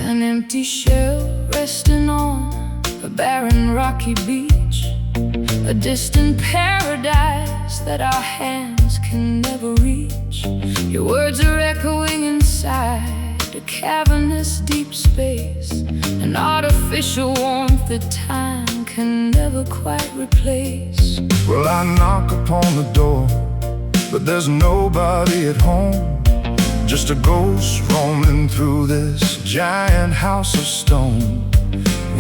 An empty shell resting on a barren rocky beach, a distant paradise that our hands can never reach. Your words are echoing inside a cavernous deep space, an artificial warmth that time can never quite replace. Well, I knock upon the door, but there's nobody at home. Just a ghost roaming through this giant house of stone.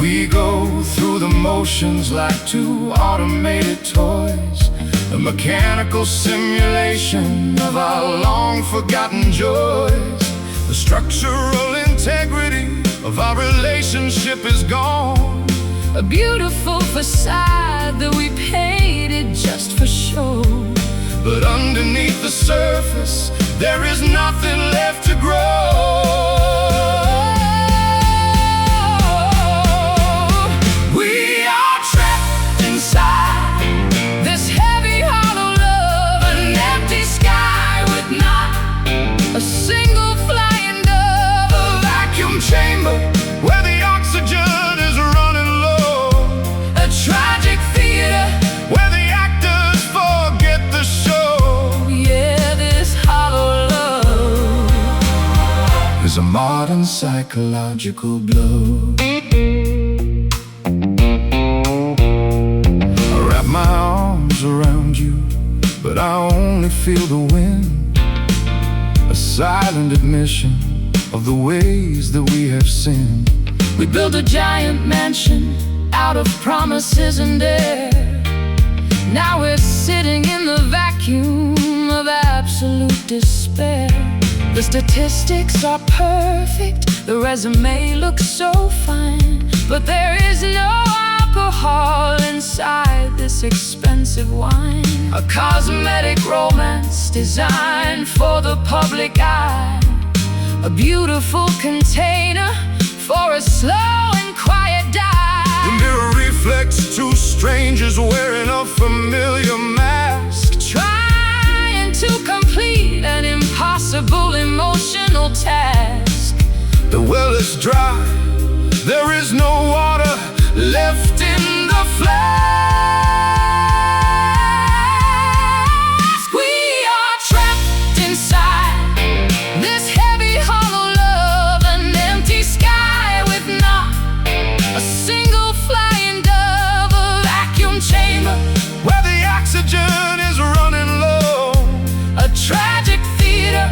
We go through the motions like two automated toys, a mechanical simulation of our long-forgotten joys. The structural integrity of our relationship is gone, a beautiful facade that we painted just for show. but underneath the surface there is nothing left to grow. We are trapped inside this heavy hollow love, an empty sky with not a single flying dove, a vacuum chamber where the oxygen is running low, a tragic theater where the actors forget the show. Yeah, this hollow love is a modern psychological blow. I wrap my arms around you, but I only feel the wind, a silent admission of the ways that we have sinned. We built a giant mansion out of promises and air. Now we're sitting in the vacuum of absolute despair. The statistics are perfect, the resume looks so fine, but there is no alcohol inside this expensive wine. A cosmetic romance designed for the public eye, a beautiful container for a slow and quiet dive. The mirror reflects two strangers wearing a familiar mask, trying to complete an impossible emotional task. the well is dry, there is no water left in the flask. We are trapped inside this heavy hollow love, an empty sky with not a single flying dove, a vacuum chamber where the oxygen is running low, a tragic theater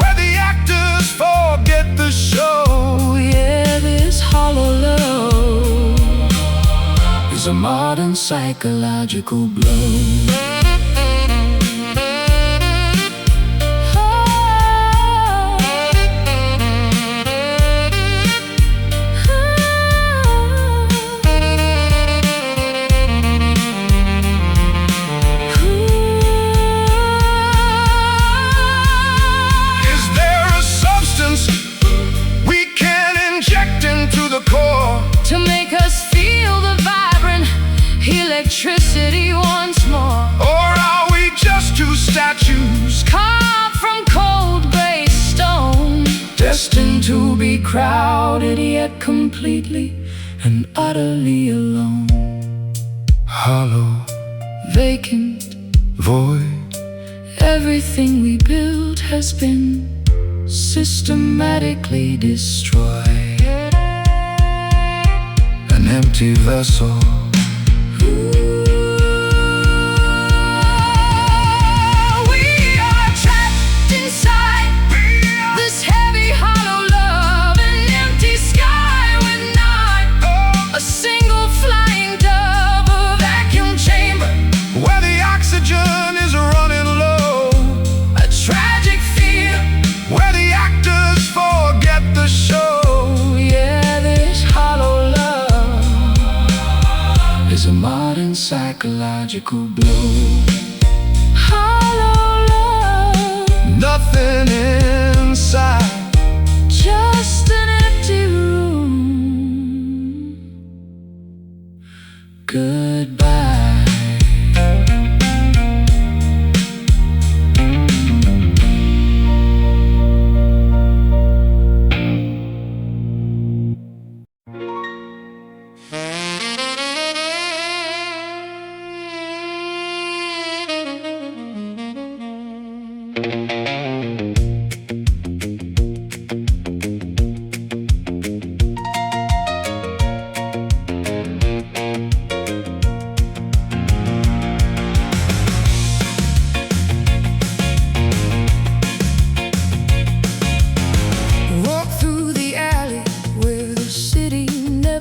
where the actors forget the show. Yeah, this hollow love is a modern psychological blow. Is there a substance we can inject into the core to make us feel the vibrant electricity once more? or are we just two statues Carved from cold gray stone, destined to be crowded yet completely and utterly alone? Hollow, vacant, void, everything we built has been systematically destroyed. an empty vessel. We are trapped inside this heavy hollow love, an empty sky with not a single flying dove, a vacuum chamber Where the oxygen is running low, a tragic theater where the actors forget the show. yeah, this hollow love psychological blow. Hollow love, nothing inside, just an empty room. Goodbye.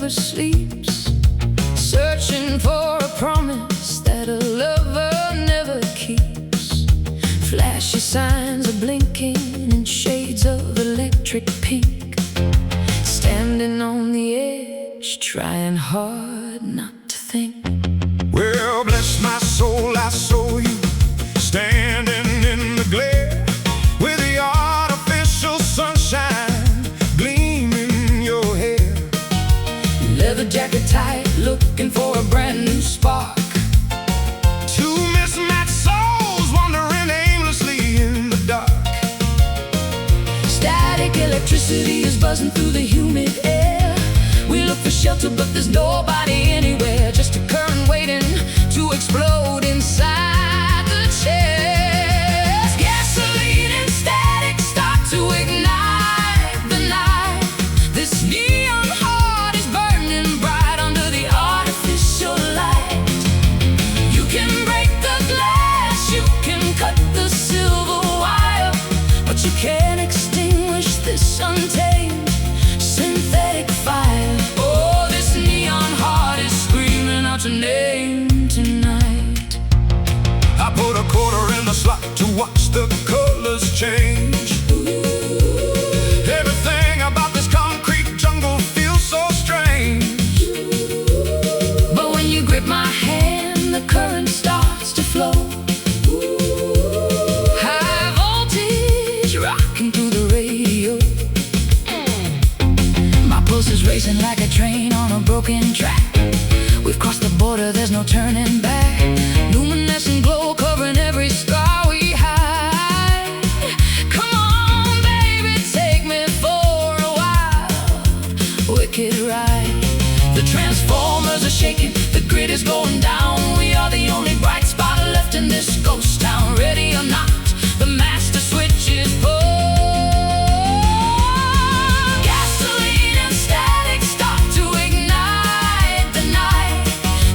Sleeps, searching for a promise that a lover never keeps. Flashy signs are blinking in shades of electric pink. Standing on the edge, trying hard not to think. Well, bless my soul, I saw you standing in the glare with the artificial sunshine gleaming your hair. Leather jacket tight, looking for a brand new spark. Two mismatched souls wandering aimlessly in the dark. Static electricity is buzzing through the humid air. We look for shelter, but there's nobody anywhere. Just a current waiting to explode inside the chest. Gasoline and static start to ignite the night. This neon heart is burning bright under the artificial light. You can break the glass, you can cut the silver wire, but you can't extinguish this untamed synthetic fire. Oh, this neon heart is screaming out your name tonight. I put a quarter in the slot to watch the colors change. Everything about this concrete jungle feels so strange. But when you grip my hand, the current starts to flow. High voltage rocking through the radio. My pulse is racing like a train on a broken track. We've crossed the border, there's no turning back. Luminescent glow covering every scar we hide. Come on, baby, take me for a wild, wicked ride. The transformers are shaking, the grid is going down. We are the only bright spot left in this ghost town. Ready or not, the master switch is pulled. Gasoline and static start to ignite the night.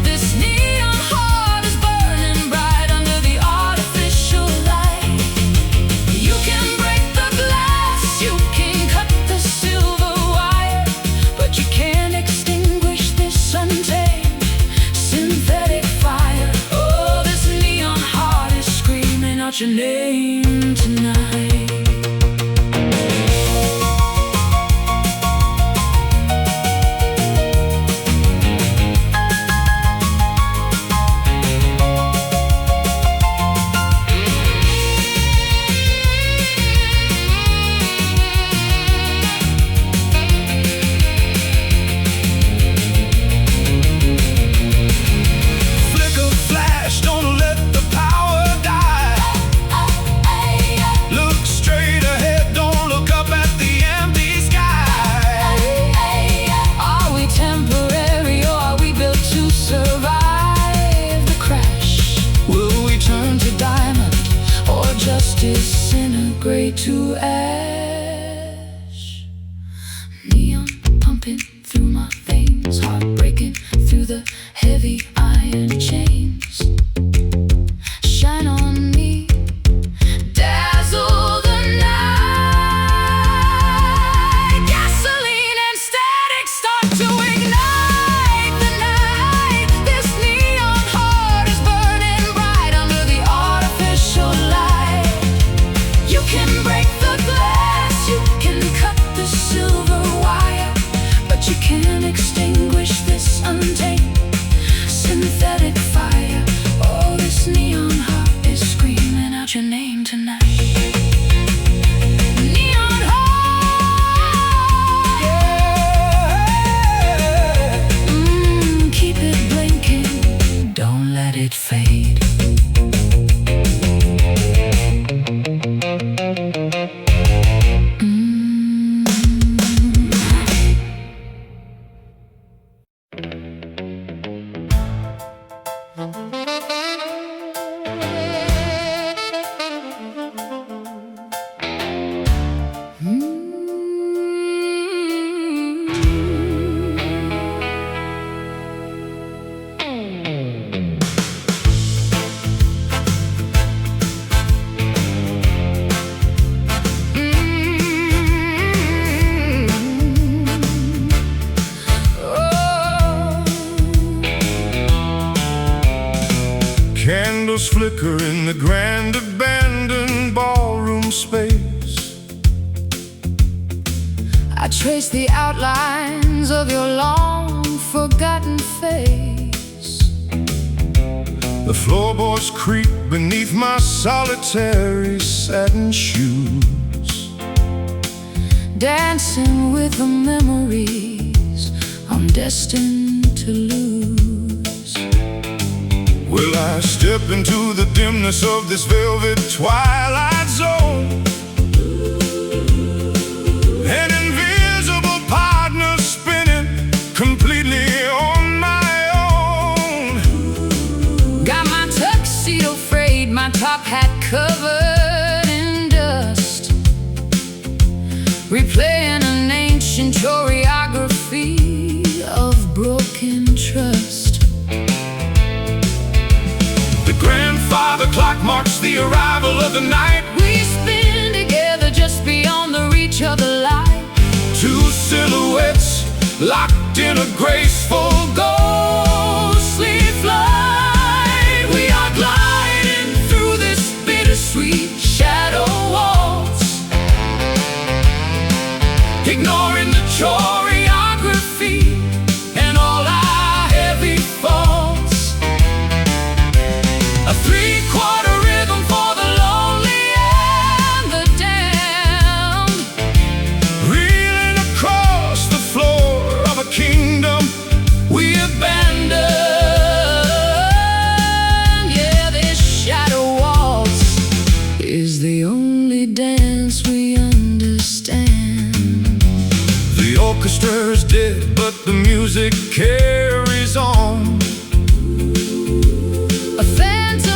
This neon heart is burning bright under the artificial light. You can break the glass, you can cut the silver wire, but you can't extinguish this untamed synthetic fire. Oh, this neon heart is screaming out your name tonight. Flicker, flash, don't let the power die. Look straight ahead, don't look up at the empty sky. Are we temporary or are we built to survive the crash? Will we turn to diamond or just disintegrate to ash? Neon pumping through my veins, heart breaking through the heavy iron chains. Shine on me, dazzle the night. Gasoline and static start to ignite the night. This neon heart is burning bright under the artificial light. You can break the glass, you can cut the silver wire, but you can't extinguish this untamed synthetic fire. Oh, this neon heart is screaming out your name tonight. Neon heart, yeah. Keep it blinking, don't let it fade. Candles flicker in the grand abandoned ballroom space. I trace the outlines of your long forgotten face. The floorboards creak beneath my solitary satin shoes, dancing with the memories I'm destined to lose. Will I step into the dimness of this velvet twilight zone? An invisible partner spinning completely on my own. Got my tuxedo frayed, my top hat covered in dust, replaying an ancient choreography of broken trust. Grandfather clock marks the arrival of the night. We spin together just beyond the reach of the light. Two silhouettes locked in a graceful ghostly flight. We are gliding through this bittersweet shadow waltz, ignoring the choreography and all our heavy faults. A three-quarter rhythm for the lonely and the damned, reeling across the floor of a kingdom we abandoned. Yeah, this shadow waltz is the only dance we understand. The orchestra's dead, but the music carries on.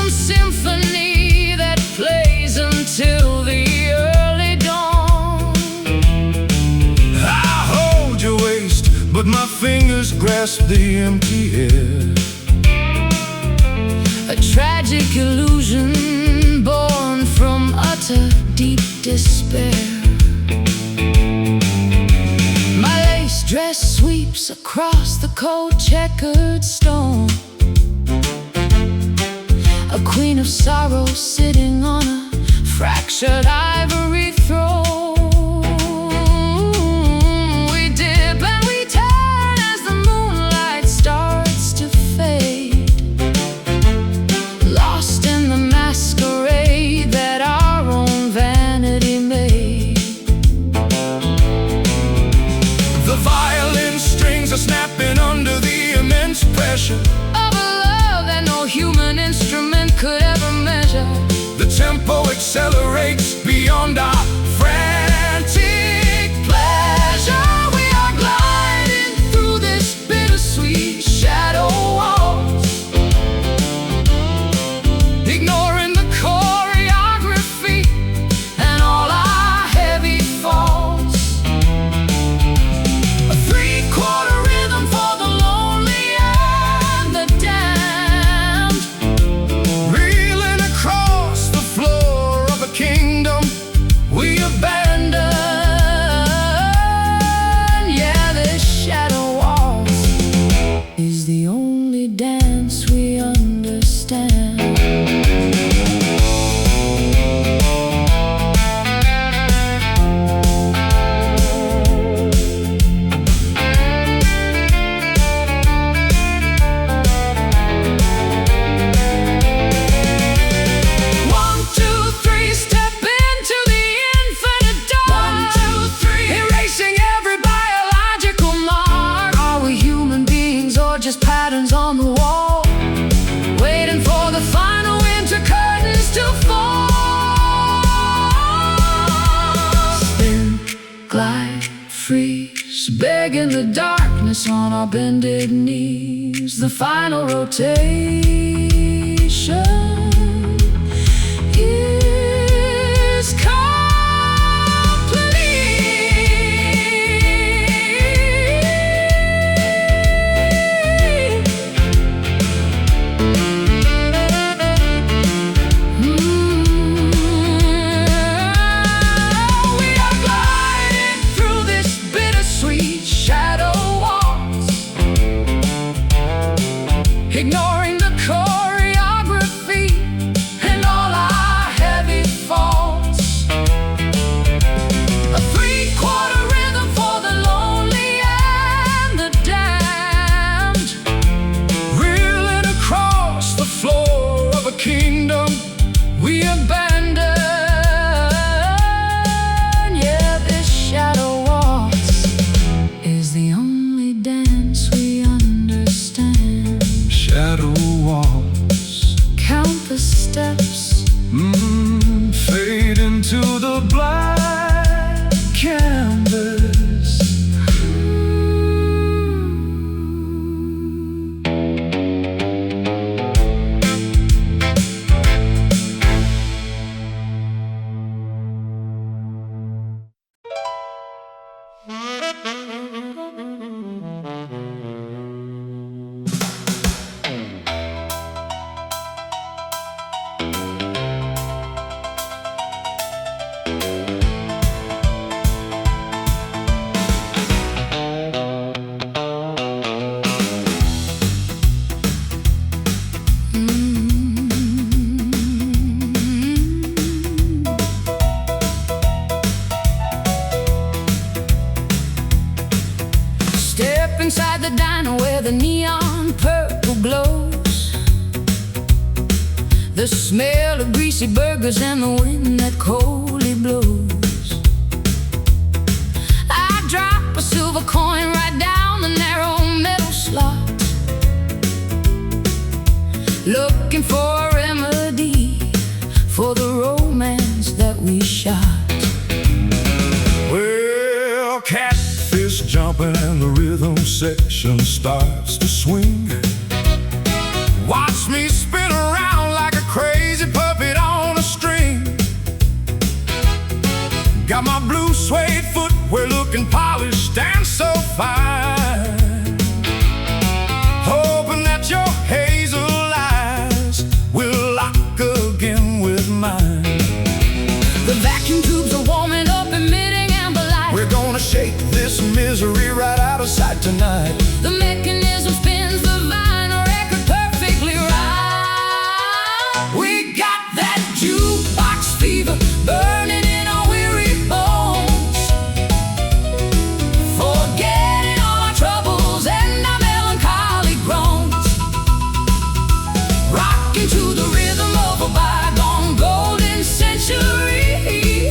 Symphony that plays until the early dawn. I hold your waist, but my fingers grasp the empty air. A tragic illusion born from utter deep despair. My lace dress sweeps across the cold checkered stone. A queen of sorrow sitting on a fractured ivory throne. We dip and we turn as the moonlight starts to fade, lost in the masquerade that our own vanity made. The violin strings are snapping under the immense pressure Of a love that no human instrument could ever measure. The tempo accelerates beyond our frantic pleasure. We are gliding through this bittersweet shadow waltz, ignoring the choreography and all our heavy faults. A three-quarter rhythm for the lonely and the damned, Reeling across the floor of a kingdom we begging the darkness on our bended knees. The final rotation is ignoring the choreography and all our heavy faults. A three-quarter rhythm for the lonely and the damned, reeling across the floor of a kingdom we abandoned. Yeah, this shadow waltz is the only dance we understand. Shadow walls, Count the steps, fade into the black canvas. Step inside the diner where the neon purple glows, the smell of greasy burgers and the wind that coldly blows. I drop a silver coin right down the narrow metal slot, looking for a remedy for the romance that we shot. Well, catfish jumping and the rhythm section starts to swing. Watch me spin around like a crazy puppet on a string. Got my blue suede footwear looking polished and so fine, hoping that your hazel eyes will lock again with mine. The vacuum tubes are warming up, emitting amber light. We're gonna shake this misery right out of sight tonight. The mechanism spins the vinyl record perfectly right. We got that jukebox fever burning in our weary bones, forgetting all our troubles and our melancholic groans, rocking to the rhythm of a bygone golden century,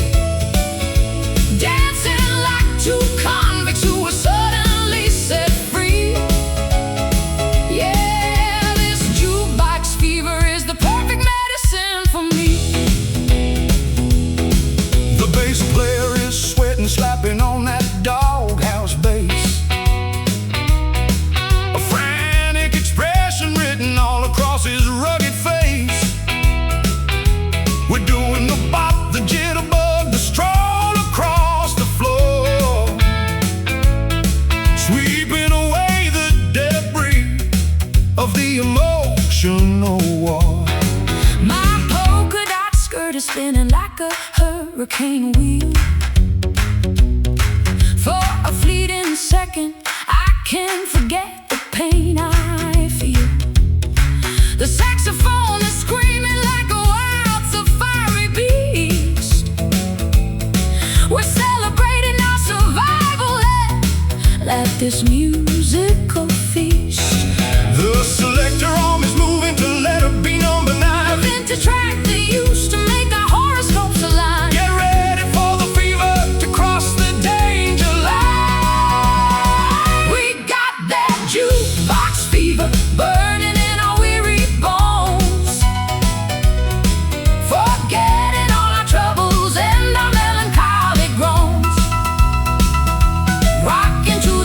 dancing like two convicts who were suddenly set free. Yeah, this jukebox fever is the perfect medicine for me. The bass player is sweating, slapping on that doghouse bass, a frantic expression written all across his rugged face. We're doing the bop, the jitterbug, the stroll across the floor, sweeping away the debris of the emotional war. My polka dot skirt is spinning like a hurricane wheel. For a fleeting second, I can forget the pain I feel. The saxophone is screaming like a wild safari beast. We're celebrating our survival at this musical feast. The selector arm is moving to letter B number 9. A vintage track they used to make our horoscopes align. Get ready for the fever to cross the danger line. We got that jukebox fever burning in our weary bones, forgetting all our troubles and our melancholic groans, rocking to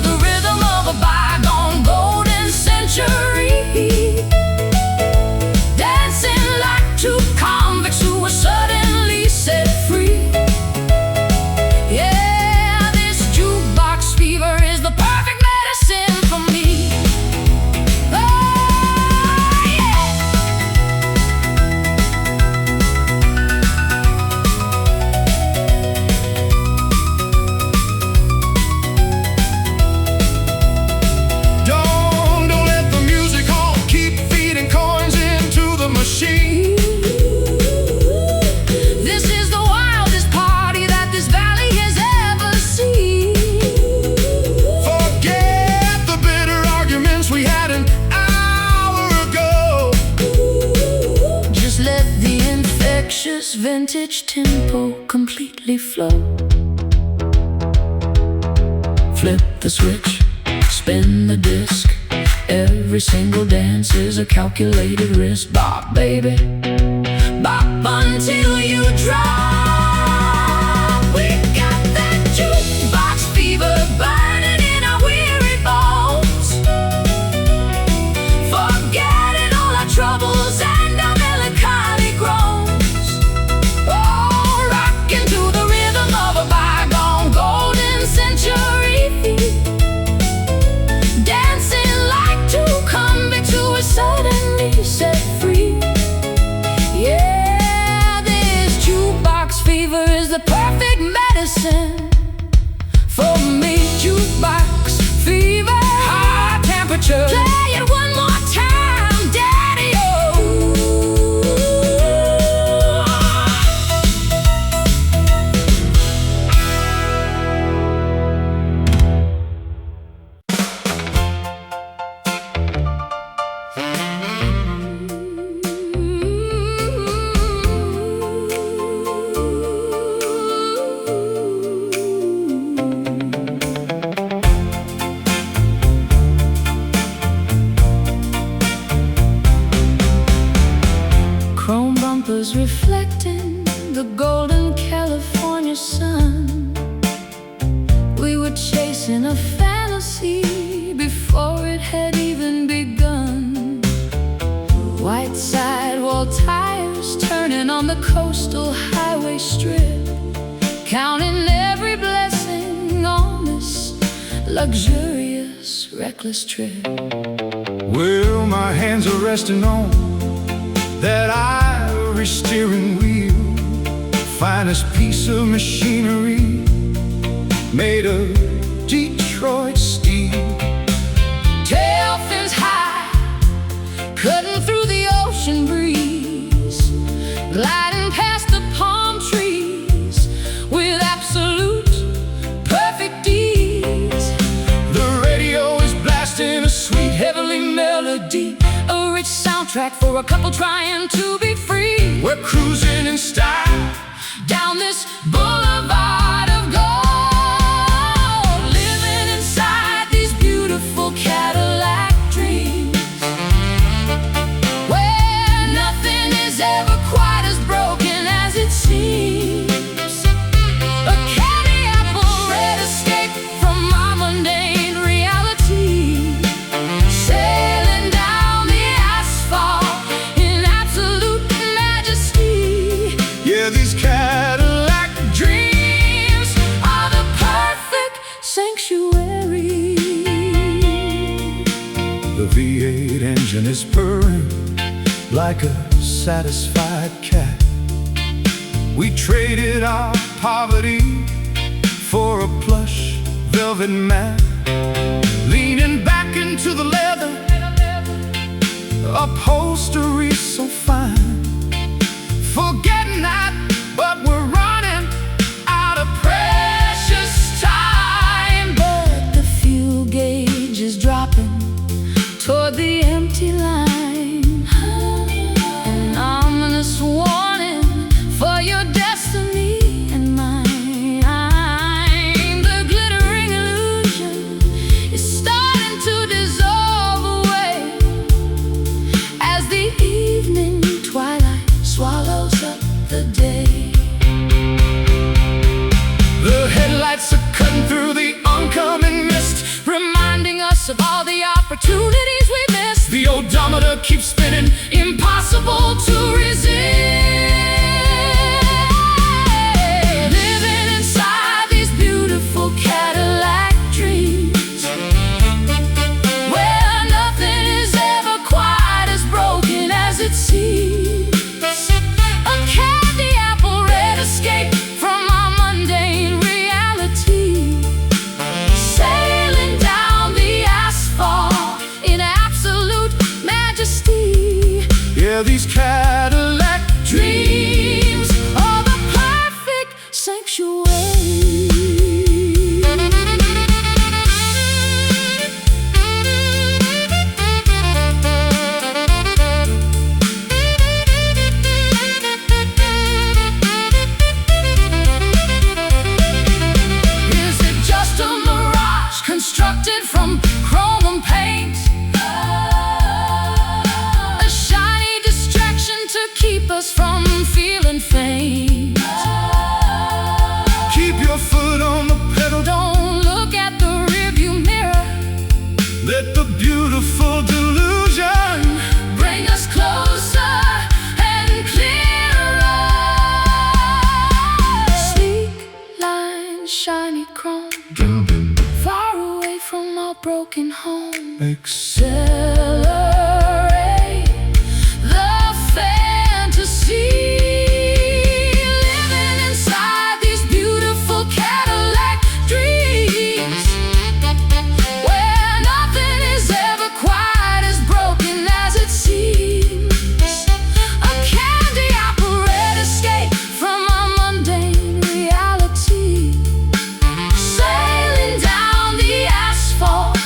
vintage tempo completely flow. Flip the switch, spin the disc. Every single dance is a calculated risk. Bop, baby, bop until you drop. We got that jukebox fever burning in our weary bones, forgetting all our troubles and our melancholic groans. Oh, rocking to the rhythm of a bygone golden century, dancing like two convicts who were suddenly set free. Yeah, this jukebox fever is the perfect medicine for me. Jukebox fever, high temperature. Play it one more time, daddy-o. Chrome bumpers reflecting the golden California sun. We were chasing a fantasy before it had even begun. White sidewall tires turning on the coastal highway strip, counting every blessing on this luxurious, reckless trip. Well, my hands are resting on that ivory steering wheel, finest piece of machinery made of Detroit steel. Tail fins high, cutting through the ocean breeze, gliding past the palm trees with absolute perfect ease. The radio is blasting a sweet heavenly melody, A rich soundtrack for a couple trying to be free. we're cruising in style Down this boulevard of gold, living inside these beautiful Cadillac dreams, where nothing is ever quite as broken as it seems. A candy apple red escape from our mundane reality, sailing down the asphalt in absolute majesty. Yeah, these Cadillac Dreams are the perfect sanctuary. The V8 engine is purring like a satisfied cat. We traded our poverty for a plush velvet mat, leaning back into the leather upholstery so fine, forgetting that, but we're running out of precious time. But the fuel gauge is dropping toward the empty line, an ominous warning for your destiny and mine. The glittering illusion is starting to dissolve away as the evening twilight swallows up the day. The headlights are cutting through the oncoming mist, Reminding us of all the opportunities we missed. the odometer keeps spinning, Impossible to resist. Living inside these beautiful Cadillac dreams, where nothing is ever quite as broken as it seems. A candy apple red escape from our mundane reality, sailing down the asphalt in absolute majesty. yeah, these Cadillac Dreams are the perfect sanctuary. beautiful delusion. Bring us closer and clearer. Sleek lines, shiny chrome, far away from our broken home. Accelerate the fantasy, living inside these beautiful Cadillac dreams, where nothing is ever quite as broken as it seems. A candy opera escape from our mundane reality, sailing down the asphalt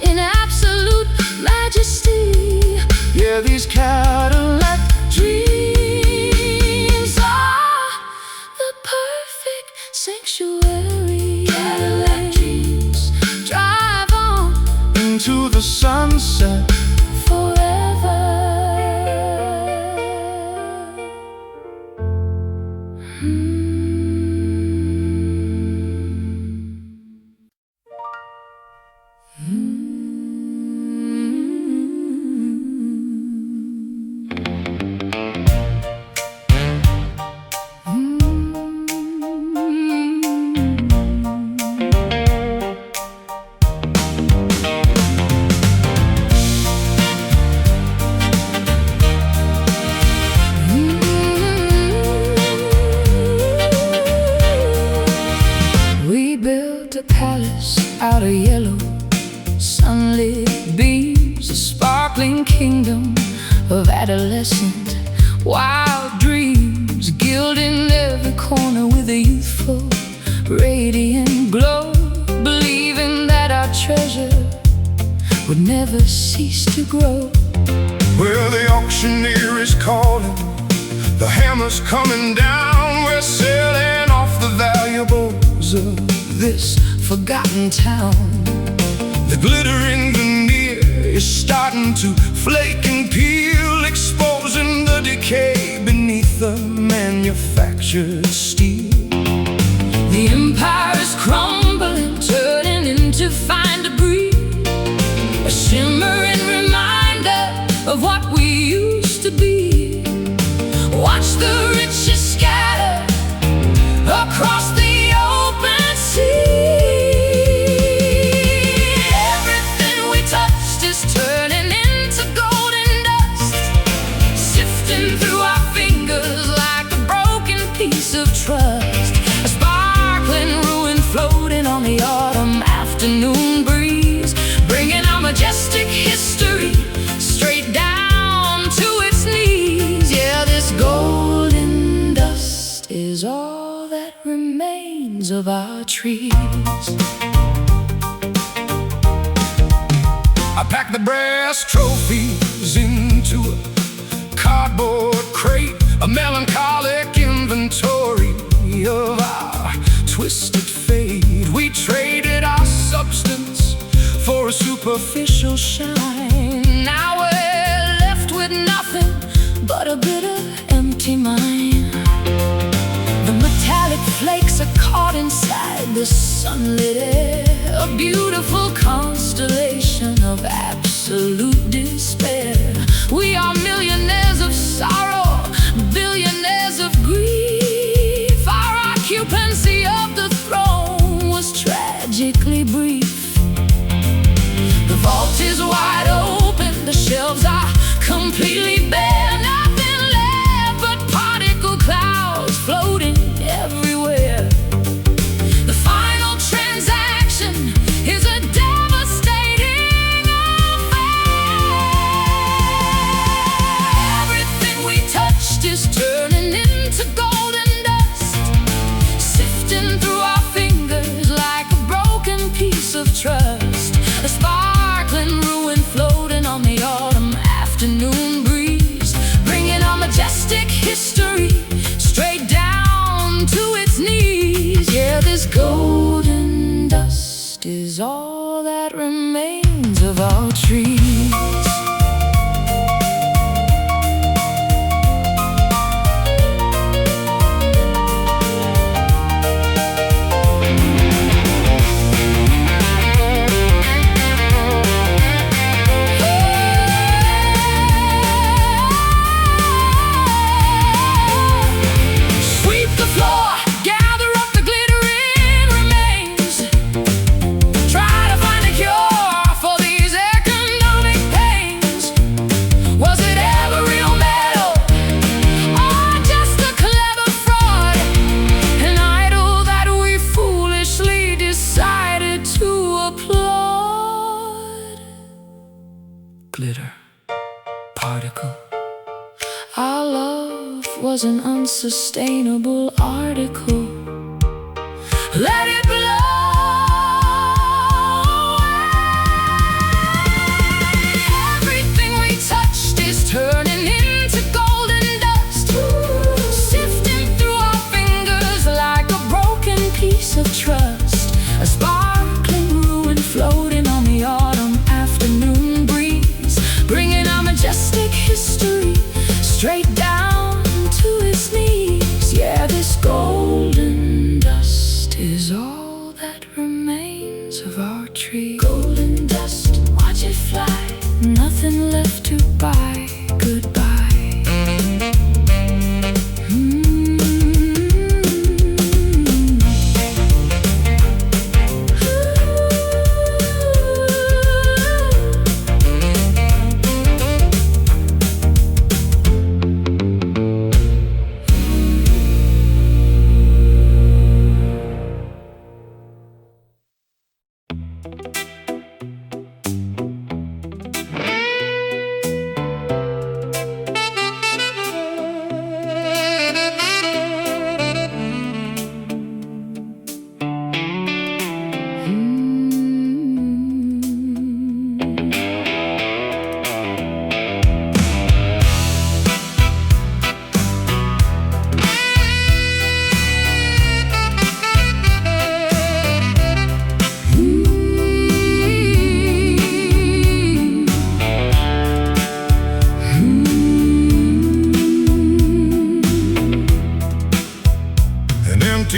in absolute majesty. Yeah, these Cadillac Dreams are the perfect sanctuary. Cadillac dreams drive on into the sunset. forever. We built a palace out of yellow sunlit beams, a sparkling kingdom of adolescent wild dreams, gilding every corner with a youthful radiant glow, believing that our treasure would never cease to grow. Where the auctioneer is calling, the hammer's coming down. We're selling off the valuables of This forgotten town, the glittering veneer is starting to flake and peel, exposing the decay beneath the manufactured steel. the empire is crumbling, turning into fine debris, a shimmering reminder of what we used to be. Watch the riches scatter across the open sea. Everything we touched is turning into golden dust, sifting through our fingers like a broken piece of trust. A sparkling ruin floating on the autumn afternoon breeze, bringing our majestic history straight down to its knees. Yeah, this golden dust is all that remains of our trees. I packed the brass trophies into a cardboard crate, a melancholic inventory of our twisted fate. We traded our substance for a superficial shine. Now we're left with nothing but a bitter, empty mind. The metallic flakes are caught inside the sunlit air, a beautiful constellation of absolute despair. We are millionaires of sorrow, billionaires of grief. Our occupancy of the throne was tragically brief. The vault is wide open, the shelves are completely bare, nothing left but particle clouds floating everywhere. The final transaction is a devastating affair. Everything we touched is turning into golden dust, sifting through our fingers like a broken piece of trust. A sparkling ruin floating on the autumn afternoon breeze, bringing our majestic history straight down to its knees. Yeah, this golden dust is all that remains of our trees. Oh, glitter, particle. Our love was an unsustainable article. Let it blow. Everything we touched is turning into golden dust, sifting through our fingers like a broken piece of trust. A sparkling ruin floating on the autumn afternoon breeze, bringing our majestic history straight down to its knees. Yeah, this golden dust is all that remains of our tree. Golden dust, watch it fly. Nothing left to buy. Goodbye.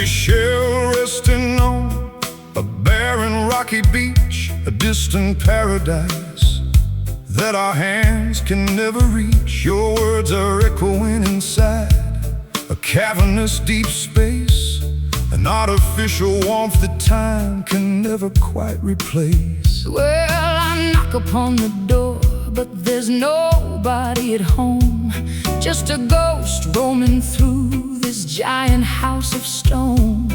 Shell resting on a barren rocky beach, a distant paradise that our hands can never reach. Your words are echoing inside a cavernous deep space, an artificial warmth that time can never quite replace. Well, I knock upon the door, but there's nobody at home, just a ghost roaming through this giant house of stone.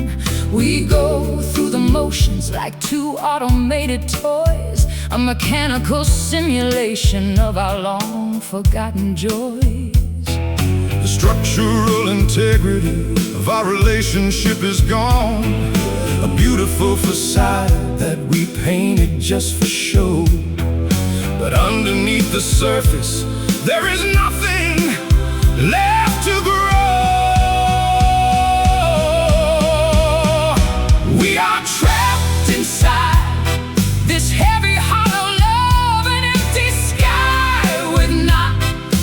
We go through the motions like two automated toys, a mechanical simulation of our long-forgotten joys. The structural integrity of our relationship is gone, a beautiful facade that we painted just for show. But underneath the surface, there is nothing left to grow. We are trapped inside this heavy, hollow love, an empty sky with not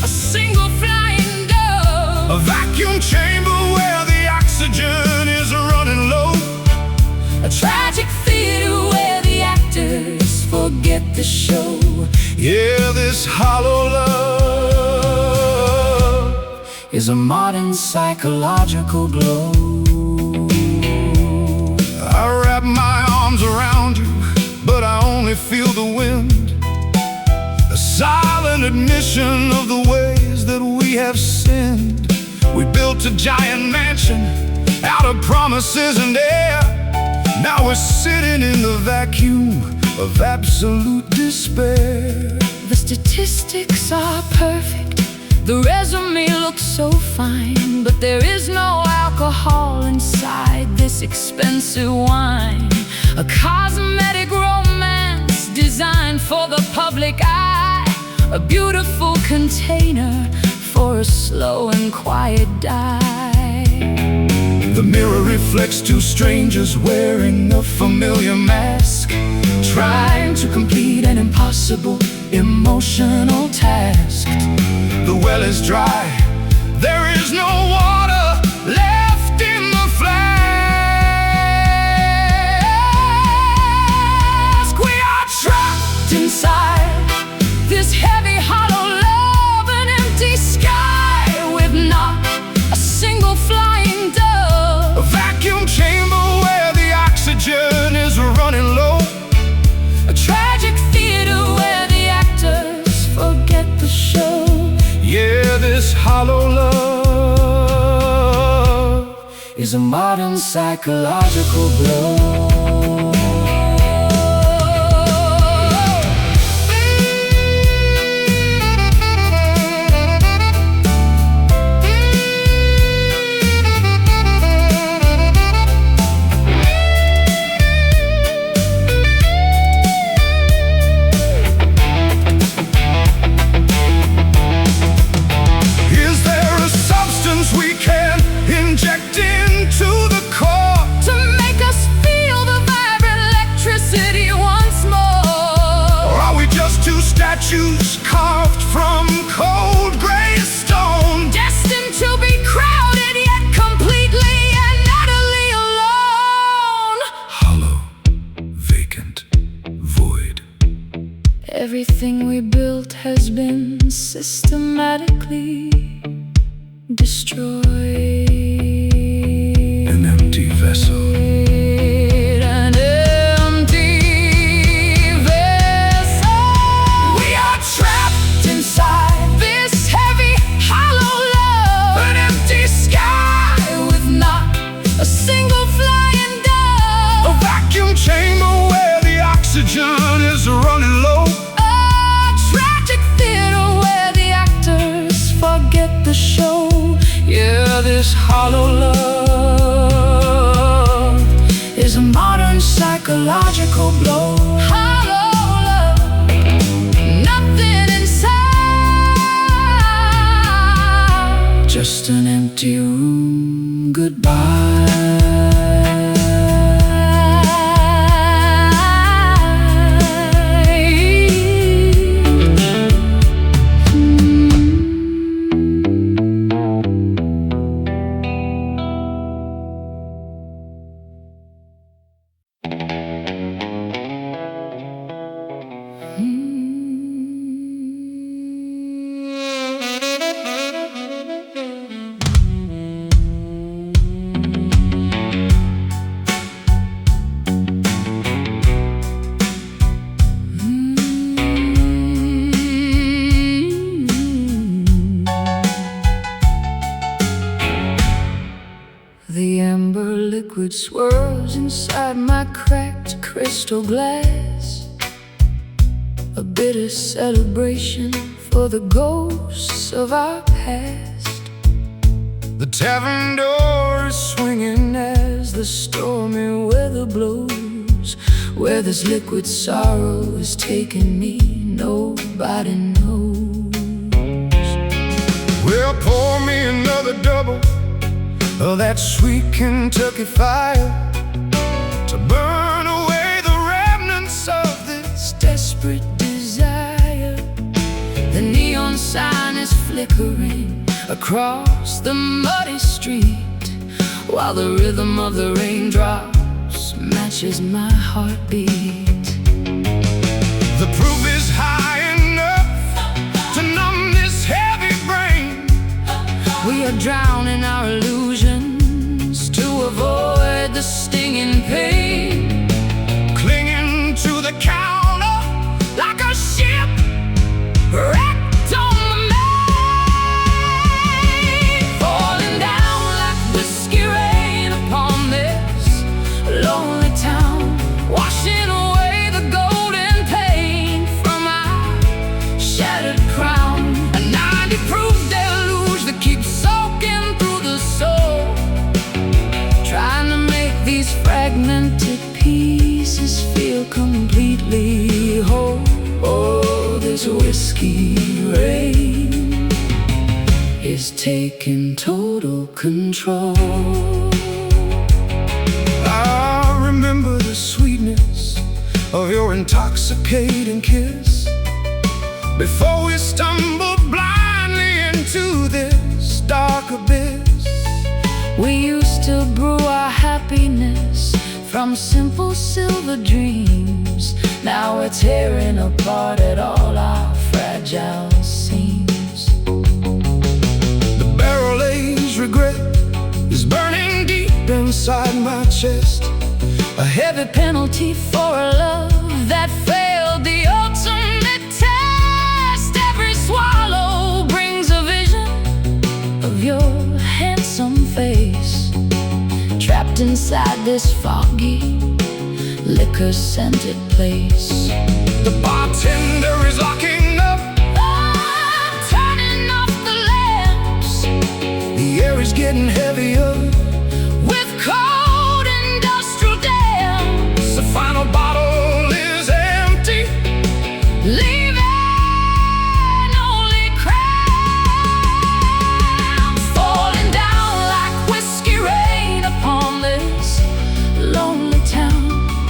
a single flying dove. A vacuum chamber where the oxygen is running low. A tragic theater where the actors forget the show. Yeah, this hollow love is a modern psychological glow. I wrap my arms around you, but I only feel the wind, a silent admission of the ways that we have sinned. We built a giant mansion out of promises and air. Now we're sitting in the vacuum of absolute despair. The statistics are perfect, the resume looks so fine, but there is no alcohol inside this expensive wine. A cosmetic romance designed for the public eye, a beautiful container for a slow and quiet die. The mirror reflects two strangers wearing a familiar mask, trying to complete an impossible emotional task. The well is dry, there is no water left in the flask. We are trapped inside this heavy, hollow love, an empty sky with not a single flying dove. A vacuum chamber where the oxygen is running low. A tragic theater where the actors forget the show. Yeah, this hollow love is a modern psychological blow. built has been systematically destroyed. An empty vessel. An empty vessel. We are trapped inside this heavy, hollow love. An empty sky with not a single flying dove. A vacuum chamber where the oxygen is running low. A tragic theater where the actors forget the show. Yeah, this hollow love is a modern psychological blow. Hollow love, nothing inside, just an empty room. Goodbye. The amber liquid swirls inside my cracked crystal glass, a bitter celebration for the ghosts of our past. The tavern door is swinging as the stormy weather blows. Where this liquid sorrow is taking me, nobody knows. Well, pour me another double of that sweet Kentucky fire to burn away the remnants of this Desperate desire. The neon sign is flickering across the muddy street, while the rhythm of the raindrops matches my heartbeat. The proof is high enough to numb this heavy brain. We are drowning our illusions to avoid the stinging pain, Clinging to the counter like a ship wrecked on the main. falling down like whiskey rain upon this lonely town, washing away the golden paint from our shattered crown. A 90 proof deluge that keeps soaking through the soul, trying to make these fragmented pieces feel completely whole. Oh, this whiskey rain is taking total control. I remember the sweetness of your intoxicating kiss before we stumbled blindly into this dark abyss. We used to brew our happiness from simple silver dreams. Now we're tearing apart at all our fragile seams. The barrel-aged regret is burning deep inside my chest, A heavy penalty for a love that failed the ultimate test. Every swallow brings a vision of your handsome face, trapped inside this foggy, liquor-scented place. the bartender is locking up, Turning off the lamps, the air is getting heavier. with cold industrial dams. The final bottle is empty, Leaving only crowns, falling down like whiskey rain upon this lonely town,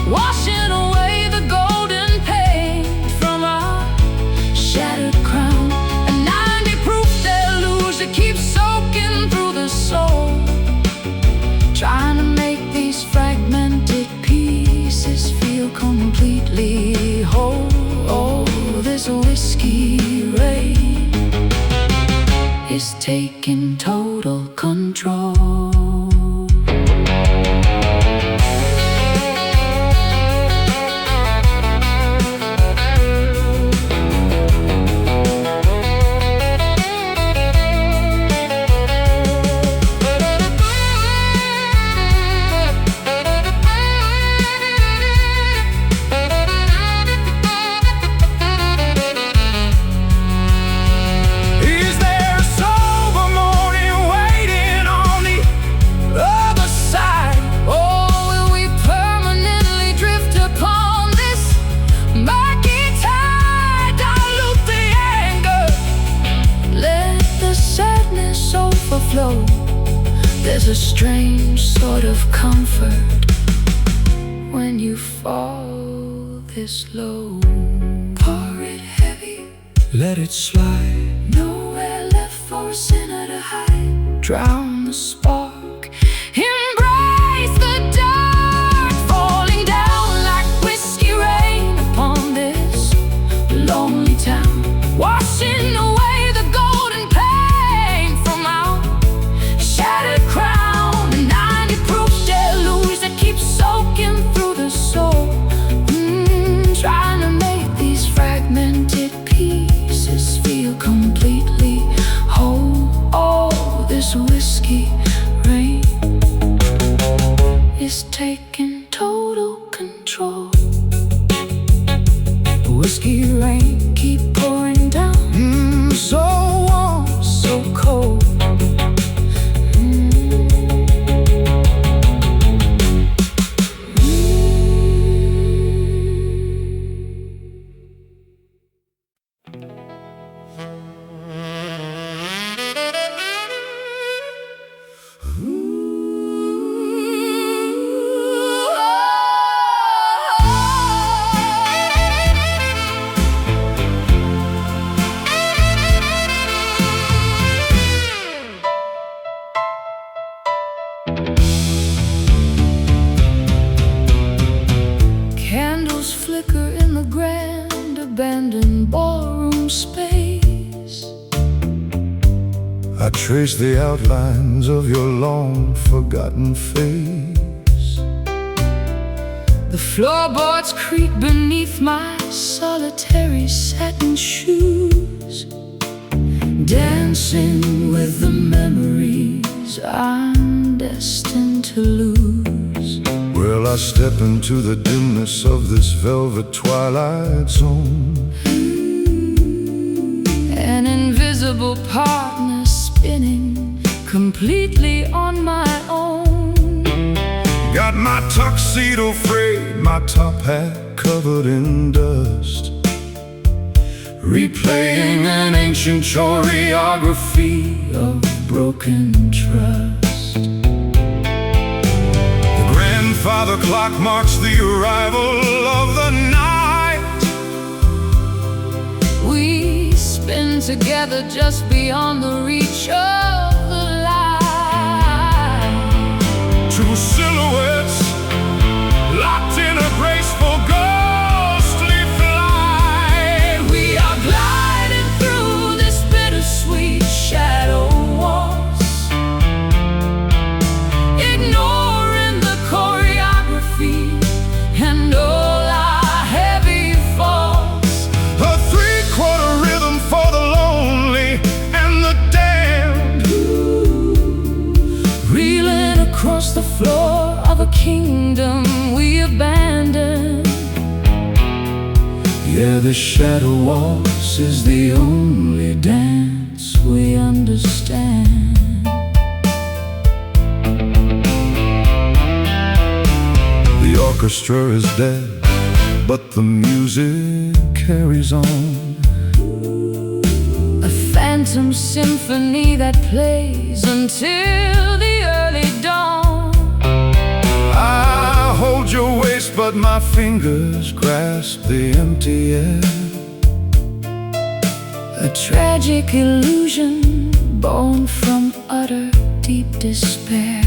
washing away the golden paint from our shattered crown. A 90 proof deluge that keeps soaking through the soul, trying to make these fragmented pieces feel completely whole. Oh, this whiskey whiskey rain is taking total control. There's a strange sort of comfort when you fall this low. Pour it heavy, let it slide. Nowhere left for sinner to hide. Drown the spark, embrace the dark, falling down like whiskey rain upon this lonely town, washing away the golden pain from our shattered crown. A 90-proof deluge that keeps soaking through the soul, trying to make these fragmented pieces feel completely whole. Oh, this whiskey rain is taking total control. Whiskey rain keep pouring down, so warm, so cold. Candles flicker in the grand abandoned ballroom space. I trace the outlines of your long forgotten face. The floorboards creak beneath my solitary satin shoes, dancing with the memories I'm destined to lose. Well, I step into the dimness of this velvet twilight zone. An invisible partner spinning completely on my own. Got my tuxedo frayed, my top hat covered in dust, replaying an ancient choreography of broken trust. The grandfather clock marks the arrival of the night. We spin together just beyond the reach of the light. Two silhouettes locked in a graceful ghostly flight. We are gliding through this bittersweet shadow waltz, ignoring the choreography and all our heavy faults. A three-quarter rhythm for the lonely and the damned, reeling across the floor of a kingdom we abandoned. yeah, the shadow waltz is the only dance We understand. The orchestra is dead, but the music carries on. A phantom symphony that plays until the early dawn. I hold your waist, but my fingers grasp the empty air. A tragic illusion born from utter deep despair.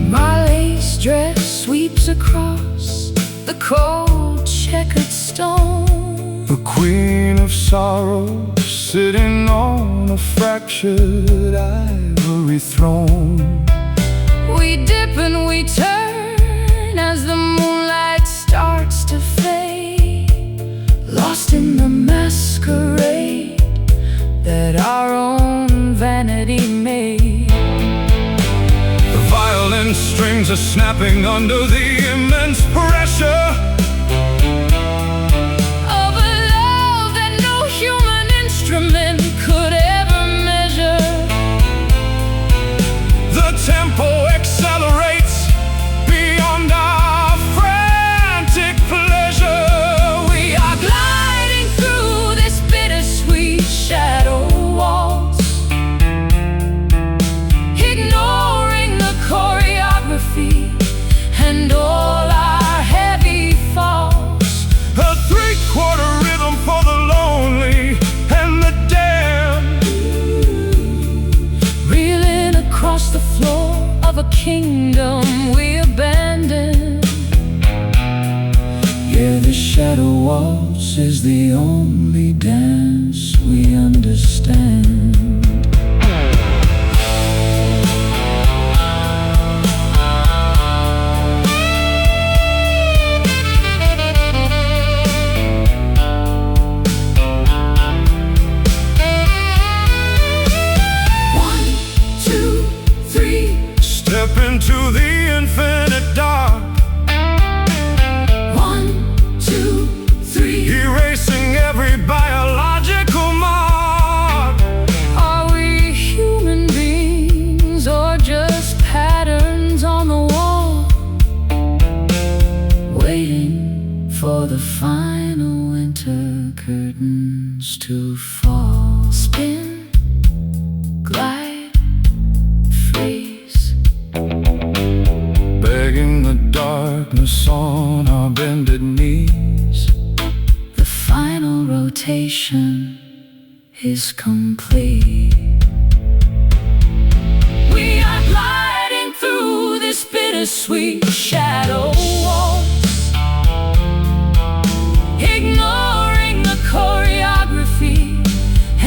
My lace dress sweeps across the cold checkered stone. A queen of sorrow, sitting on a fractured ivory throne. We dip and we turn as the moonlight starts to fade, lost in the masquerade that our own vanity made. The violin strings are snapping under the immense pressure of a love that no human instrument could ever measure. The tempo accelerates beyond our frantic pleasure. We are gliding through this bittersweet shadow waltz, ignoring the choreography and all our heavy falls. A three-quarter rhythm for the lonely and the damned, Reeling across the floor of a kingdom we abandoned. Yeah, the shadow waltz is the only dance we understand. One, two, three. Step into the infinite dark, One, two, three. erasing every biological mark. Are we human beings or just patterns on the wall, Waiting for the final winter curtains to fall. spin, glide, freeze? Begging the darkness on our bended knees. The final rotation is complete. We are gliding through this bittersweet shadow waltz, ignoring the choreography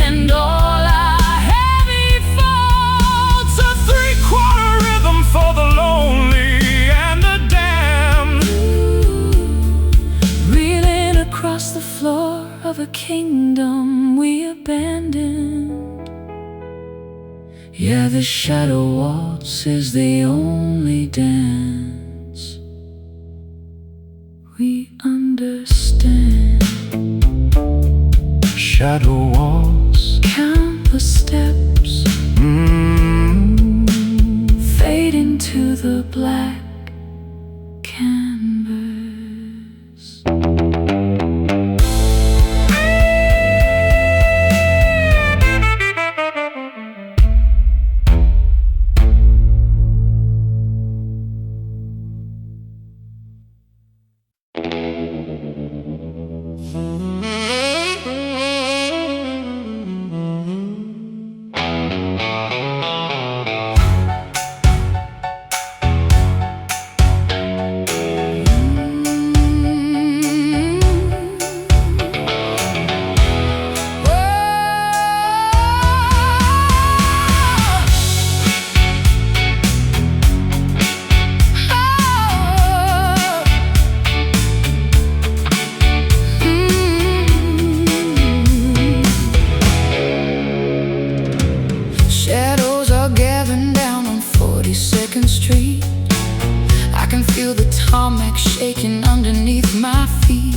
and all our heavy faults. A three-quarter rhythm for the lonely and the damned. Reeling across the floor of a kingdom we abandoned. Yeah, the shadow waltz is the only dance We understand. Shadow waltz. Count the steps, fade into the black canvas. Shadows are gathering down on 42nd Street. I can feel the tarmac shaking underneath my feet.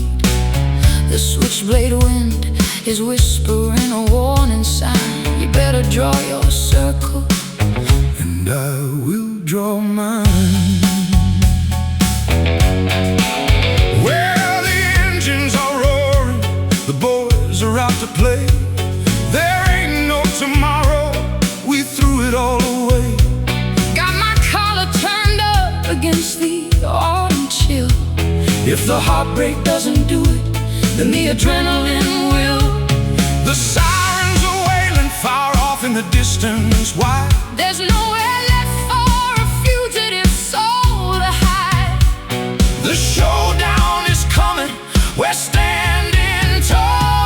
The switchblade wind is whispering a warning sign. You better draw your circle, And I will draw mine. Where the engines are roaring, the boys are out to play. There ain't no tomorrow, we threw it all away. got my collar turned up against the autumn chill. If the heartbreak doesn't do it, Then the adrenaline will. the sirens are wailing far off in the distance. Why? There's nowhere left for a fugitive soul to hide. The showdown is coming, we're standing tall.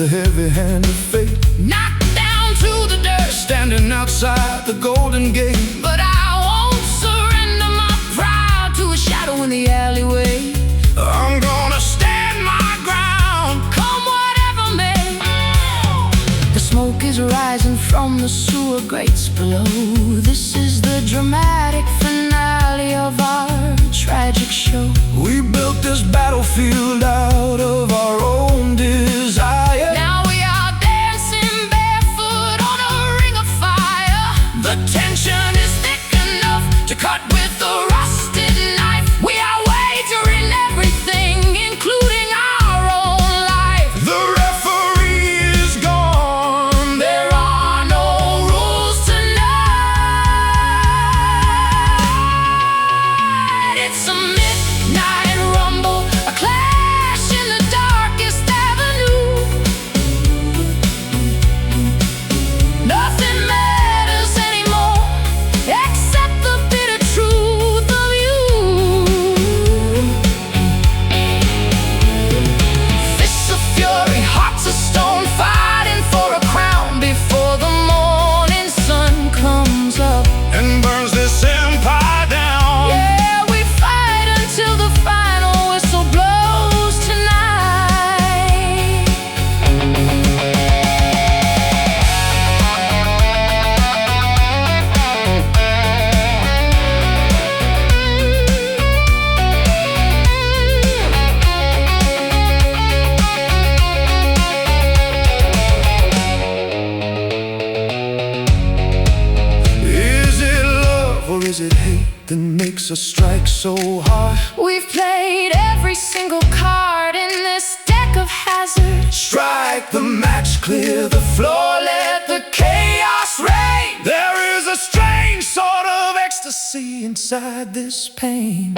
the heavy hand of fate. Knocked down to the dirt, Standing outside the Golden Gate. but I won't surrender my pride to a shadow in the alleyway. I'm gonna stand my ground, Come whatever may. The smoke is rising from the sewer grates below. This is the dramatic finale of our tragic show. We built this battlefield out of our own desire. Now we are dancing barefoot on a ring of fire. The tension is thick enough To cut with a rusted knife. We are wagering everything, including our own life. The referee is gone. There are no rules tonight. It's a midnight rumble, a clash in the darkest avenue. Nothing matters anymore except the bitter truth of you. Fists of fury, hearts of stone, fighting for a crown before the morning sun comes up. And burns this empire down. Yeah, we fight until the final whistle blows tonight. Is it love or is it hate that makes us strike so hard? We've played every single card in this deck of hazard. Strike the match, clear the floor, let the chaos reign. There is a strange sort of ecstasy inside this pain.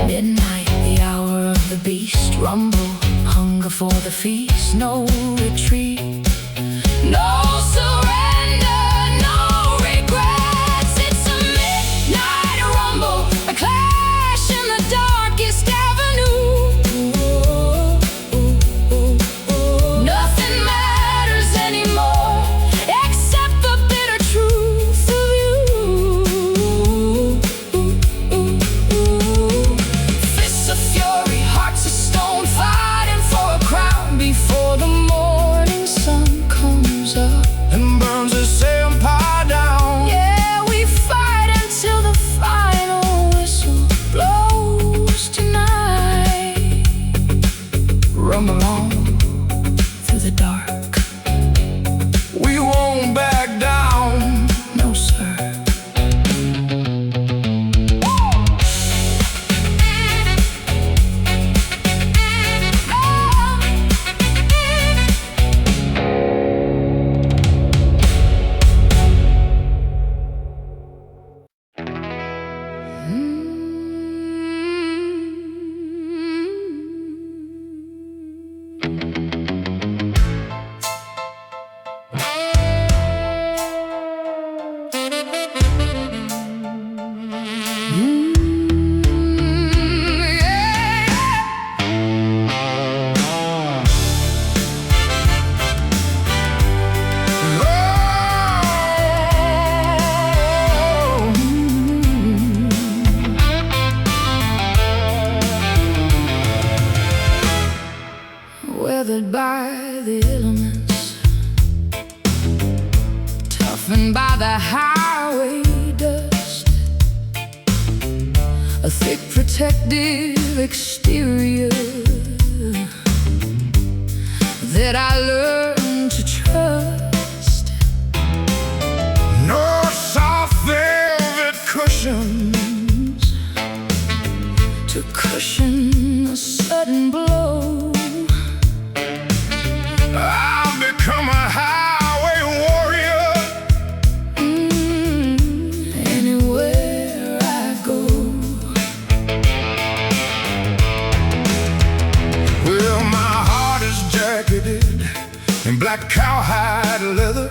Midnight, the hour of the beast. Rumble, hunger for the feast. No retreat, no surrender, no regrets. It's a midnight rumble, a clash in the darkest avenue. Nothing matters anymore except the bitter truth of you. Fists of fury, hearts of stone, fighting for a crown before the morning sun comes up. And burns this empire down. Yeah, we fight until the final whistle blows tonight. Roam along through the dark. We won't back down. No, sir. Weathered by the elements, toughened by the highway dust, a thick protective exterior that I learned to trust. No soft velvet cushions to cushion a sudden blow. I've become a highway warrior. Anywhere I go. Well, my heart is jacketed in black cowhide leather,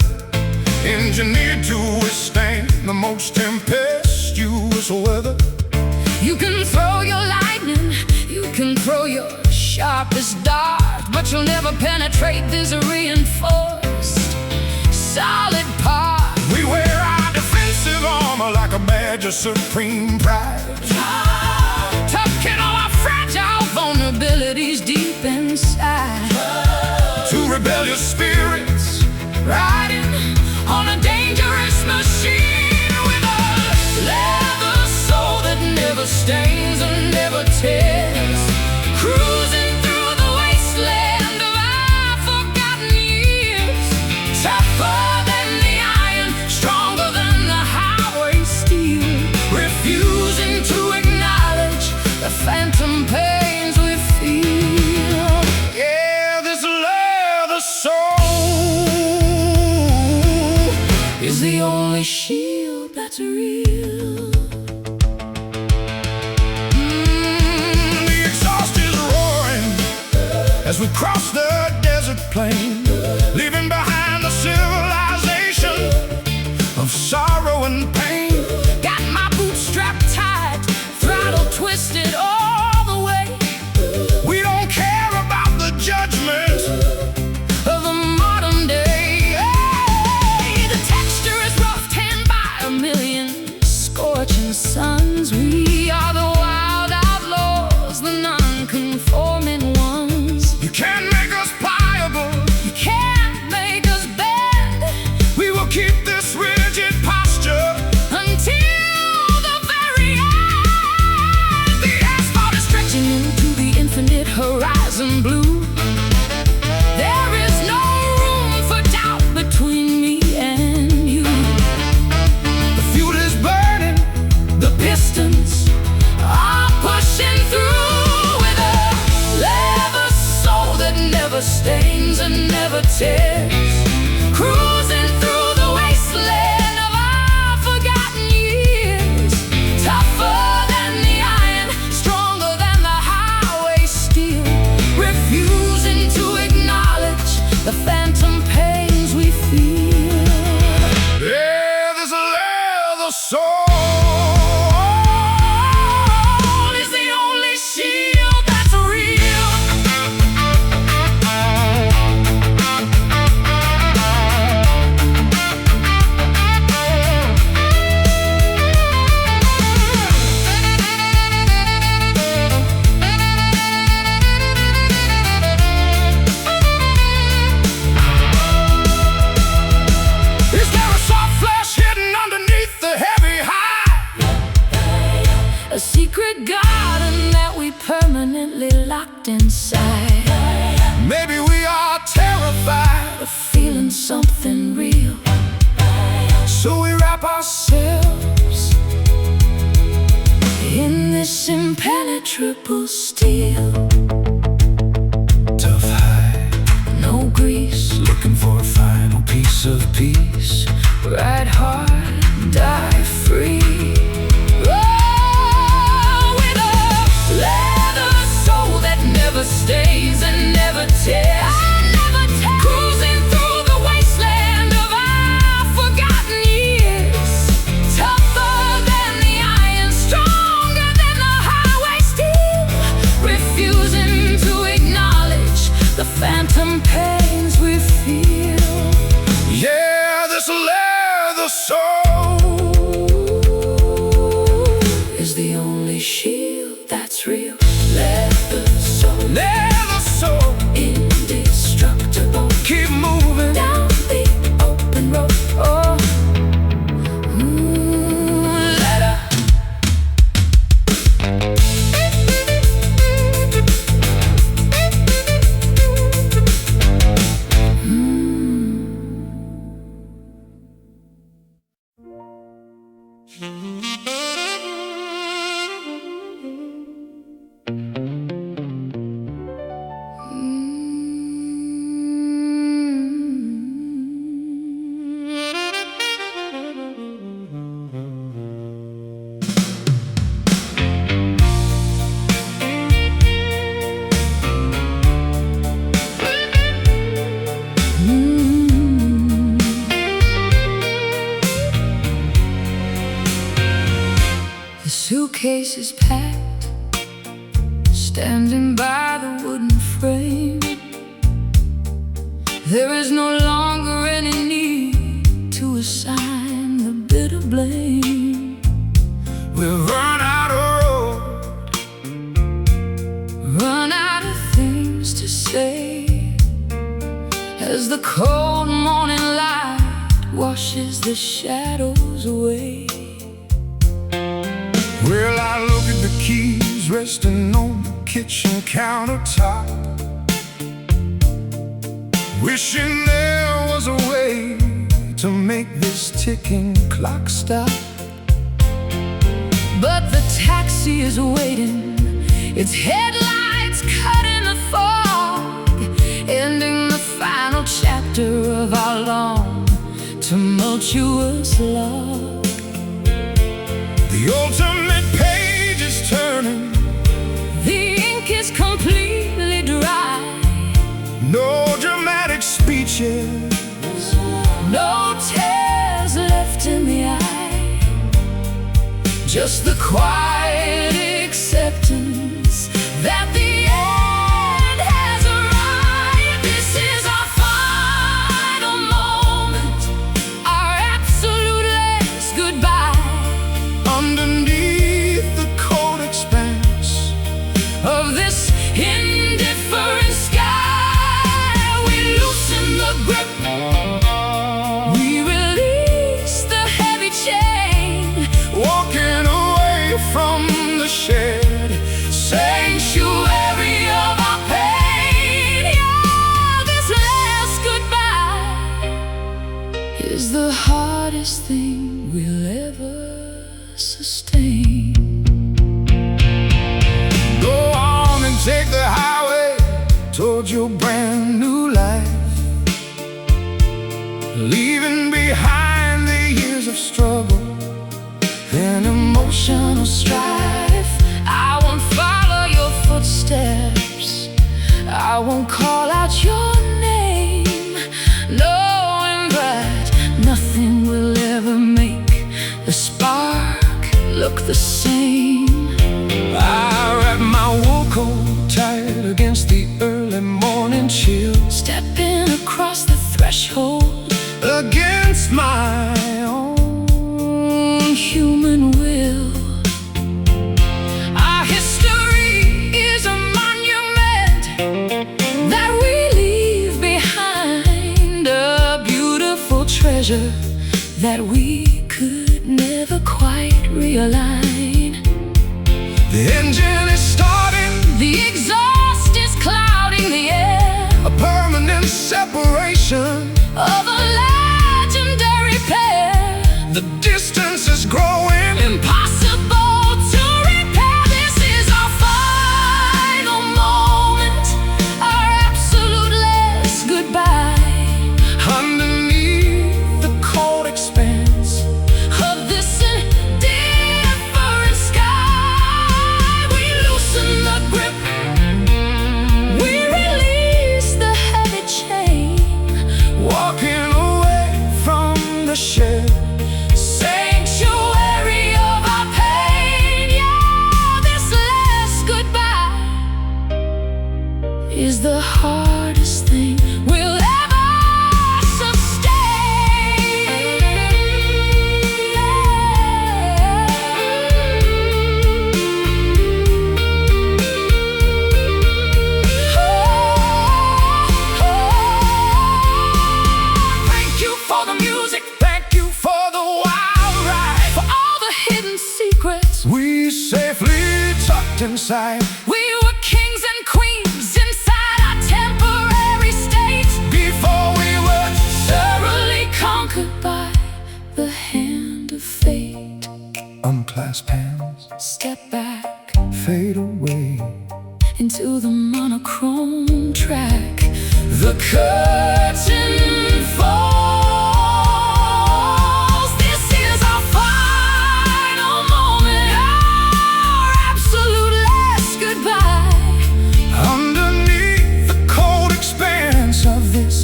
engineered to withstand the most tempestuous weather. You can throw your lightning, you can throw your sharp as dart, but you'll never penetrate this reinforced solid part. We wear our defensive armor like a badge of supreme pride. Tough kid, all our fragile vulnerabilities deep inside. Two rebellious spirits Riding on a dangerous machine with a leather soul that never stains and never tears. Cruising through the wasteland of our forgotten years. Tougher than the iron, stronger than the highway steel. Refusing to acknowledge the phantom pains we feel. Yeah, this leather soul is the only shield that's real. The exhaust is roaring as we cross the desert plain, leaving behind the civilization of sorrow and pain. Got my boots strapped tight, throttle twisted all the way. We don't care about the judgment Of the modern day. Hey, the texture is rough, tanned by a million scorching suns. We are the wild outlaws, the non-conforming ones. You can't make us pliable. You can't make us bend. We will keep this rigid posture Until the very end. The asphalt is stretching into the infinite horizon blue. There is no room for doubt between me and you. The fuel is burning. The pistons are pushing through with a leather soul that never stains and never tears. Cruising through the wasteland of our forgotten years. Tougher than the iron, stronger than the highway steel. Refusing to acknowledge the phantom pains we feel. Yeah, this leather soul Is the only shield that's real. Is there a soft flesh hidden underneath the heavy hide? A secret garden that we permanently locked inside. Maybe we are terrified, Of feeling something real. so we wrap ourselves In this impenetrable steel. tough hide, No grease, looking for a final piece of peace. ride hard, die free. Oh, with a leather soul that never stays and never tears. Cruising through the wasteland of our forgotten years. Tougher than the iron, stronger than the highway steel. Refusing to acknowledge the phantom pains we feel. Yeah, this leather soul Is the only shield that's real. Leather soul, leather soul. indestructible. Keep moving. Down the open road. Oh, letter. The suitcase is packed, standing by the wooden There is no longer any need to assign the bitter blame. We've run out of road, Run out of things to say, as the cold morning light washes the shadows away. well, I look at the keys resting on the kitchen countertop, wishing there was a way to make this ticking clock stop. But the taxi is waiting, its headlights cut in the fog, ending the final chapter of our long, tumultuous love. The ultimate page is turning, The ink is completely dry. no dramatic speeches, No tears left in the eye, just the quiet acceptance that the end has arrived. This is our final moment, our absolute last goodbye. underneath the cold expanse Of this indifferent sky, we loosen the grip, we release the heavy chain, walking away from the shed, sanctuary of our pain. yeah, this last goodbye is the hardest thing we'll ever sustain. Go on and take the highway towards your brand new life, leaving behind the years of struggle and emotional strife. I won't follow your footsteps, I won't call out your name, knowing that nothing will ever make the spark look the same. I wrap my wool coat tight against the early morning chill, Stepping across the threshold against my own human will. Our history is a monument that we leave behind, a beautiful treasure that we could never quite realign. The engine is starting, The exhaust is clouding the air a permanent separation. of a legendary pair. The distance is growing, Impossible to repair. This is our final moment, our absolute last goodbye. underneath the cold expanse Of this indifferent sky, we loosen the grip, we release the heavy chain, walking away from the shed, sanctuary of our pain. Yeah, this last goodbye is the hardest thing we'll ever sustain. Thank you for the music, thank you for the wild ride. For all the hidden secrets, We safely tucked inside, we were kings and queens inside our temporary state, before we were thoroughly conquered by the hand of fate. unclasped hands, Step back fade away. into the monochrome track. The curtain falls. This is our final moment, our absolute last goodbye. Underneath the cold expanse of this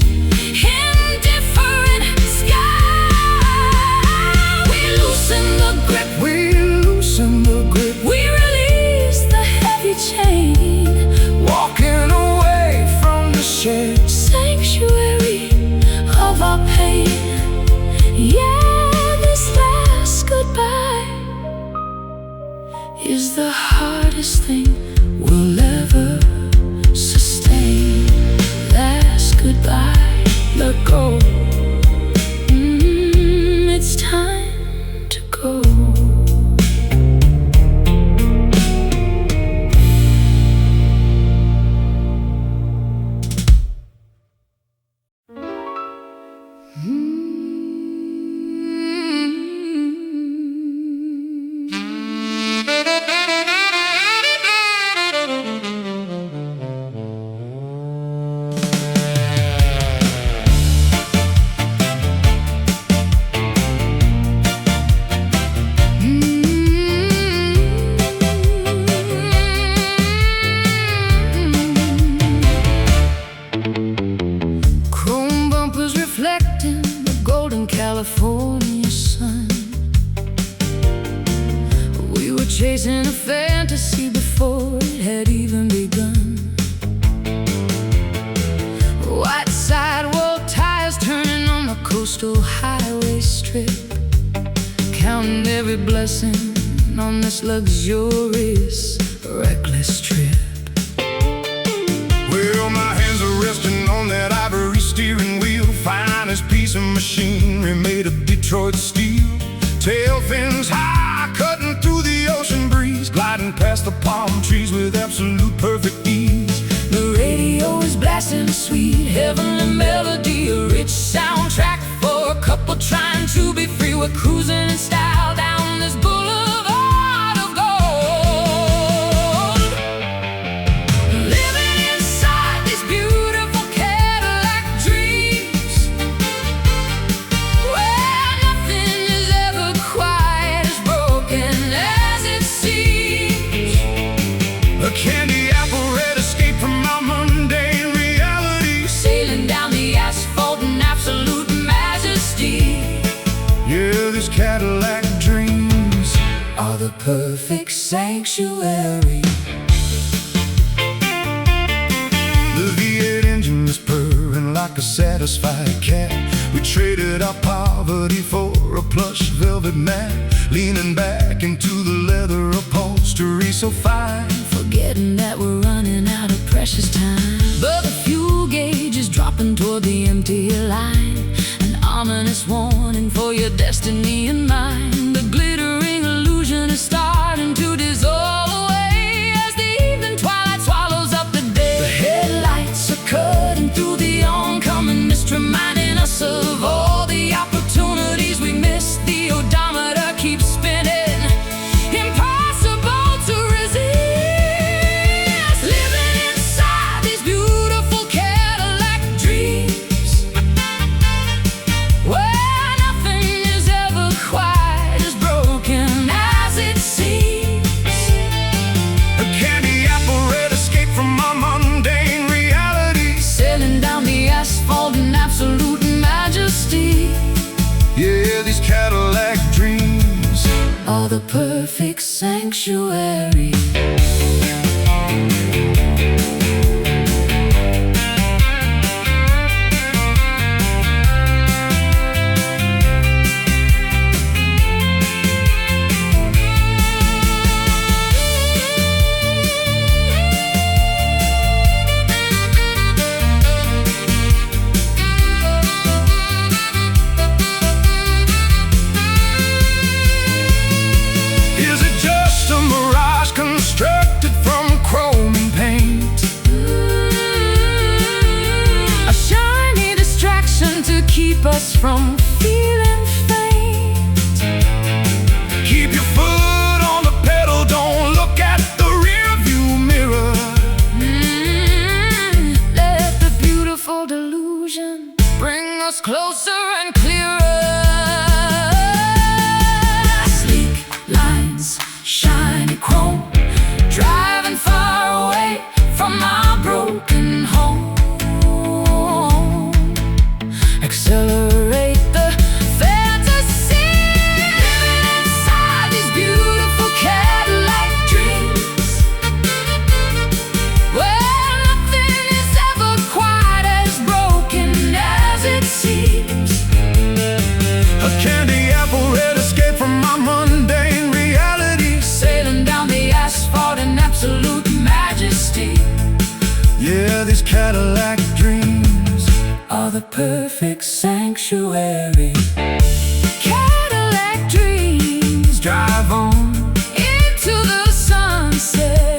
Indifferent sky, we loosen the grip, we loosen the grip, we release California sun. We were chasing a fantasy before it had even begun. White sidewall tires turning on the coastal highway strip, counting every blessing on this luxurious, reckless trip. Well, my hands are resting on that ivory steering wheel, finest piece of machinery made of Detroit steel. Tail fins high, cutting through the ocean breeze, gliding past the palm trees with absolute perfect ease. The radio is blasting a sweet, heavenly melody, a rich soundtrack for a couple trying to be free. We're cruising in style down this boulevard of gold, living inside these beautiful Cadillac dreams, where nothing is ever quite as broken as it seems. A candy apple red escape from our mundane reality, sailing down the asphalt in absolute majesty. Yeah, these Cadillac dreams are the perfect sanctuary. The V8 engine is purring like a satisfied cat. We traded our poverty for a plush velvet mat, leaning back into the leather upholstery so fine, forgetting that we're running out of precious time. But the fuel gauge is dropping toward the empty line, an ominous warning for your destiny and mine. The glittering illusion is starting to dissolve away as the evening twilight swallows up the day. The headlights are cutting through the oncoming mist, reminding us of all the opportunities we missed. The odometer keeps spinning, impossible to resist, living inside these beautiful Cadillac dreams, where nothing is ever quite as broken as it seems. a candy apple red escape from our mundane reality, Sailing down the asphalt in absolute majesty. yeah, these Cadillac dreams Are the perfect sanctuary. Is it just a mirage constructed from chrome and paint? A shiny distraction to keep us from feeling faint. Keep your foot on the pedal, don't look at the rear view mirror. Let the beautiful delusion bring us closer and clearer. Sleek lines, shiny chrome, driving far away from our broken home. Accelerate the fantasy, living inside these beautiful Cadillac dreams, where nothing is ever quite as broken as it seems. A candy apple red escape from our mundane reality, Sailing down the asphalt in absolute majesty. yeah, these Cadillac dreams Are the perfect sanctuary. Cadillac dreams, drive on into the sunset.